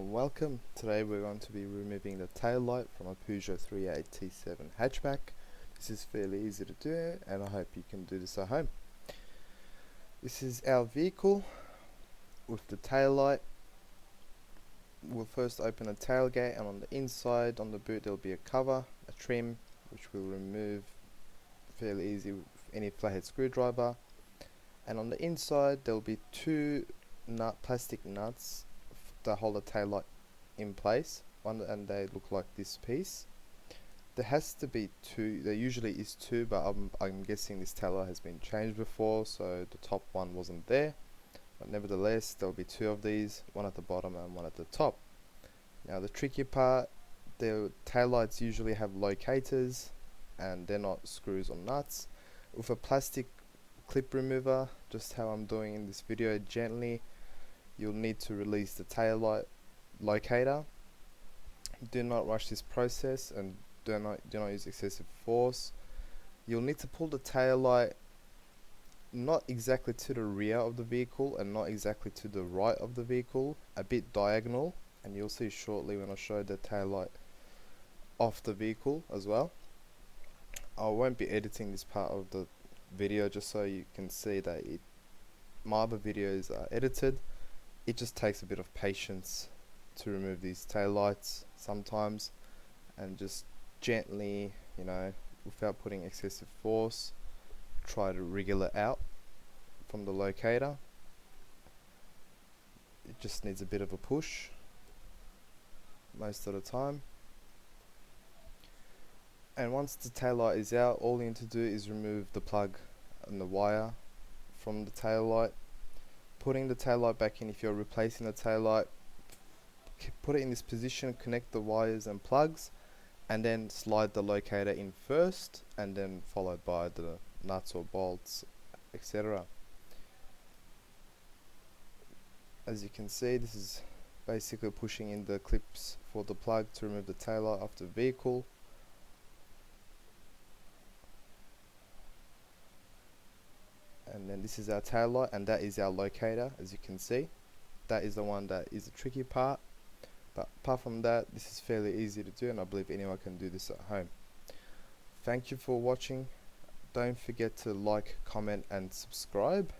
and welcome. Today we're going to be removing the tail light from a Peugeot 3.8 T7 Hatchback. This is fairly easy to do and I hope you can do this at home. This is our vehicle with the tail light. We'll first open the tailgate, and on the inside on the boot there'll be a cover, a trim, which we'll remove fairly easy with any flathead screwdriver. And on the inside there'll be two plastic nuts that hold the tail light in place, and they look like this piece. There has to be two, there usually is two, but I'm guessing this tail light has been changed before, so the top one wasn't there. But nevertheless, there'll be two of these, one at the bottom and one at the top. Now the tricky part, the tail lights usually have locators and they're not screws or nuts. With a plastic clip remover, just how I'm doing in this video, gently you'll need to release the tail light locator. Do not rush this process and do not use excessive force. You'll need to pull the tail light not exactly to the rear of the vehicle and not exactly to the right of the vehicle, a bit diagonal, and you'll see shortly when I show the tail light off the vehicle as well. I won't be editing this part of the video just so you can see that my other videos are edited. It just takes a bit of patience to remove these tail lights sometimes, and just gently, without putting excessive force, try to wriggle it out from the locator. It just needs a bit of a push most of the time. And once the tail light is out, all you need to do is remove the plug and the wire from the tail light. Putting the tail light back in, if you're replacing the tail light, put it in this position, connect the wires and plugs, and then slide the locator in first, and then followed by the nuts or bolts, etc. As you can see, this is basically pushing in the clips for the plug to remove the tail light off the vehicle. And then this is our tail light, and that is our locator. As you can see, that is the one that is the tricky part, but apart from that, this is fairly easy to do, and I believe anyone can do this at home. Thank you for watching. Don't forget to like, comment and subscribe.